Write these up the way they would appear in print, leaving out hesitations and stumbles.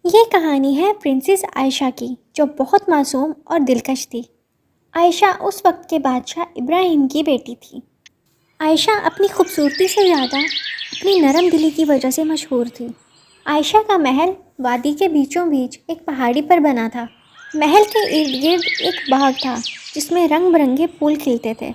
ये कहानी है प्रिंसेस आयशा की, जो बहुत मासूम और दिलकश थी। आयशा उस वक्त के बादशाह इब्राहिम की बेटी थी। आयशा अपनी खूबसूरती से ज़्यादा अपनी नरम दिली की वजह से मशहूर थी। आयशा का महल वादी के बीचों बीच एक पहाड़ी पर बना था। महल के इर्द गिर्द एक बाग था जिसमें रंग बिरंगे फूल खिलते थे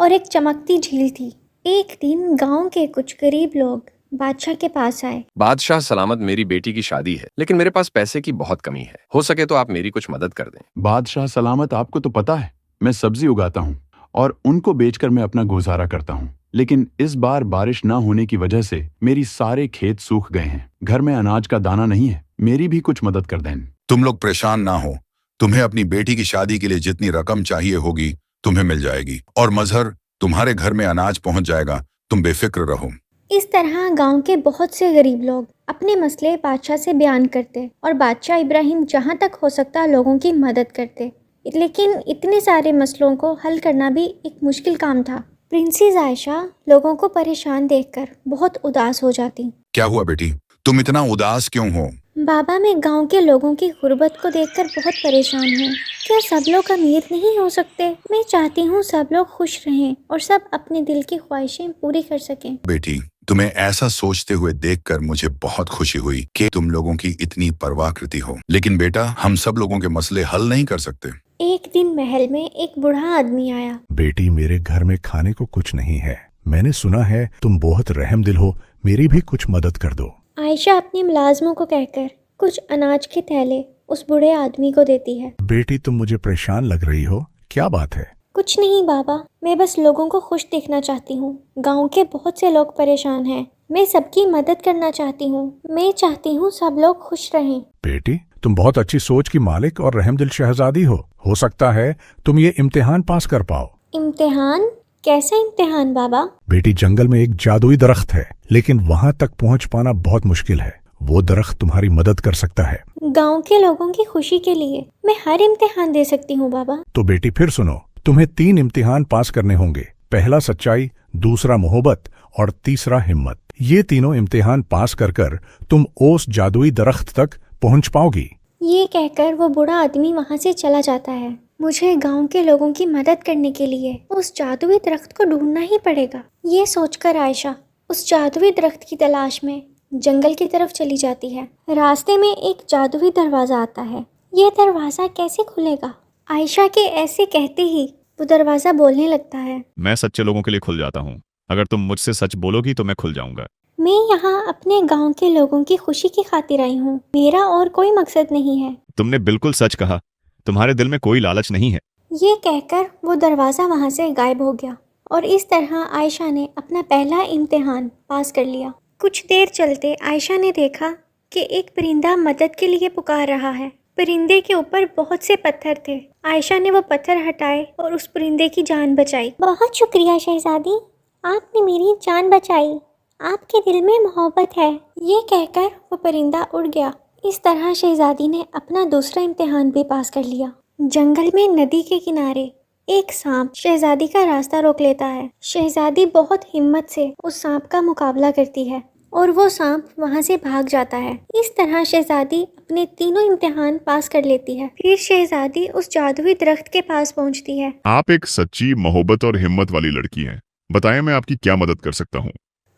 और एक चमकती झील थी। एक दिन गांव के कुछ गरीब लोग बादशाह के पास आए। बादशाह सलामत, मेरी बेटी की शादी है लेकिन मेरे पास पैसे की बहुत कमी है। हो सके तो आप मेरी कुछ मदद कर दें। बादशाह सलामत, आपको तो पता है मैं सब्जी उगाता हूँ और उनको बेचकर मैं अपना गुजारा करता हूँ, लेकिन इस बार बारिश ना होने की वजह से मेरी सारे खेत सूख गए हैं। घर में अनाज का दाना नहीं है, मेरी भी कुछ मदद कर दें। तुम लोग परेशान ना हो, तुम्हें अपनी बेटी की शादी के लिए जितनी रकम चाहिए होगी तुम्हें मिल जाएगी और मजहर तुम्हारे घर में अनाज पहुंच जाएगा, तुम बेफिक्र रहो। इस तरह गांव के बहुत से गरीब लोग अपने मसले बादशाह से बयान करते और बादशाह इब्राहिम जहां तक हो सकता लोगों की मदद करते। लेकिन इतने सारे मसलों को हल करना भी एक मुश्किल काम था। प्रिंसेस आयशा लोगों को परेशान देखकर बहुत उदास हो जाती। क्या हुआ बेटी, तुम इतना उदास क्यों हो? बाबा, मैं गांव के लोगों की गुर्बत को देखकर बहुत परेशान हूँ। क्या सब लोग अमीर नहीं हो सकते? मैं चाहती हूँ सब लोग खुश रहें और सब अपने दिल की ख्वाहिशें पूरी कर सकें। बेटी, तुम्हें ऐसा सोचते हुए देखकर मुझे बहुत खुशी हुई कि तुम लोगों की इतनी परवाह करती हो, लेकिन बेटा हम सब लोगों के मसले हल नहीं कर सकते। एक दिन महल में एक बूढ़ा आदमी आया। बेटी, मेरे घर में खाने को कुछ नहीं है। मैंने सुना है तुम बहुत रहमदिल हो, मेरी भी कुछ मदद कर दो। आयशा अपने मुलाजमों को कहकर कुछ अनाज के थैले उस बूढ़े आदमी को देती है। बेटी, तुम मुझे परेशान लग रही हो, क्या बात है? कुछ नहीं बाबा, मैं बस लोगों को खुश देखना चाहती हूँ। गांव के बहुत से लोग परेशान हैं, मैं सबकी मदद करना चाहती हूँ। मैं चाहती हूँ सब लोग खुश रहें। बेटी, तुम बहुत अच्छी सोच की मालिक और रहमदिल शहजादी हो सकता है तुम ये इम्तिहान पास कर पाओ। इम्तिहान? कैसा इम्तिहान बाबा? बेटी, जंगल में एक जादुई दरख्त है, लेकिन वहाँ तक पहुँच पाना बहुत मुश्किल है। वो दरख्त तुम्हारी मदद कर सकता है। गांव के लोगों की खुशी के लिए मैं हर इम्तिहान दे सकती हूँ बाबा। तो बेटी फिर सुनो, तुम्हें 3 इम्तिहान पास करने होंगे। पहला सच्चाई, दूसरा मोहब्बत और तीसरा हिम्मत। ये तीनों इम्तिहान पास कर तुम उस जादुई दरख्त तक पहुँच पाओगी। ये कहकर वो बूढ़ा आदमी वहाँ से चला जाता है। मुझे गांव के लोगों की मदद करने के लिए उस जादुई दरख्त को ढूंढना ही पड़ेगा। ये सोचकर आयशा उस जादुई दरख्त की तलाश में जंगल की तरफ चली जाती है। रास्ते में एक जादुई दरवाज़ा आता है। ये दरवाज़ा कैसे खुलेगा? आयशा के ऐसे कहते ही वो दरवाज़ा बोलने लगता है। मैं सच्चे लोगों के लिए खुल जाता हूँ। अगर तुम मुझसे सच बोलोगी तो मैं खुल जाऊंगा। मैं यहाँ अपने गांव के लोगों की खुशी की खातिर आई हूँ। मेरा और कोई मकसद नहीं है। तुमने बिल्कुल सच कहा, तुम्हारे दिल में कोई लालच नहीं है। ये कहकर वो दरवाज़ा वहाँ से गायब हो गया और इस तरह आयशा ने अपना पहला इम्तिहान पास कर लिया। कुछ देर चलते आयशा ने देखा कि एक परिंदा मदद के लिए पुकार रहा है। परिंदे के ऊपर बहुत से पत्थर थे। आयशा ने वो पत्थर हटाए और उस परिंदे की जान बचाई। बहुत शुक्रिया शहजादी, आपने मेरी जान बचाई। आपके दिल में मोहब्बत है। ये कहकर वो परिंदा उड़ गया। इस तरह शहजादी ने अपना दूसरा इम्तिहान भी पास कर लिया। जंगल में नदी के किनारे एक सांप शहजादी का रास्ता रोक लेता है। शहजादी बहुत हिम्मत से उस सांप का मुकाबला करती है और वो सांप वहाँ से भाग जाता है। इस तरह शहजादी अपने तीनों इम्तिहान पास कर लेती है। फिर शहजादी उस जादुई दरख्त के पास पहुँचती है। आप एक सच्ची मोहब्बत और हिम्मत वाली लड़की हैं। बताएं मैं आपकी क्या मदद कर सकता हूँ?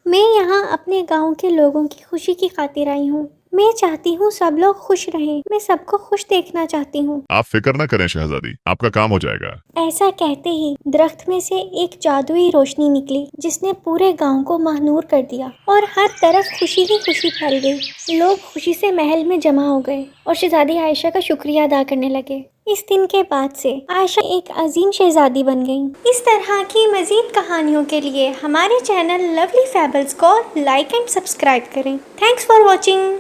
मैं यहाँ अपने गांव के लोगों की खुशी की खातिर आई हूँ। मैं चाहती हूँ सब लोग खुश रहें। मैं सबको खुश देखना चाहती हूँ। आप फिक्र न करें शहजादी, आपका काम हो जाएगा। ऐसा कहते ही दरख्त में से एक जादुई रोशनी निकली जिसने पूरे गांव को महनूर कर दिया और हर तरफ खुशी ही खुशी फैल गई। लोग खुशी से महल में जमा हो गए और शहजादी आयशा का शुक्रिया अदा करने लगे। इस दिन के बाद से आयशा एक अजीम शहजादी बन गई। इस तरह की मज़ीद कहानियों के लिए हमारे चैनल लवली फैबल्स को लाइक एंड सब्सक्राइब करें। Thanks for watching.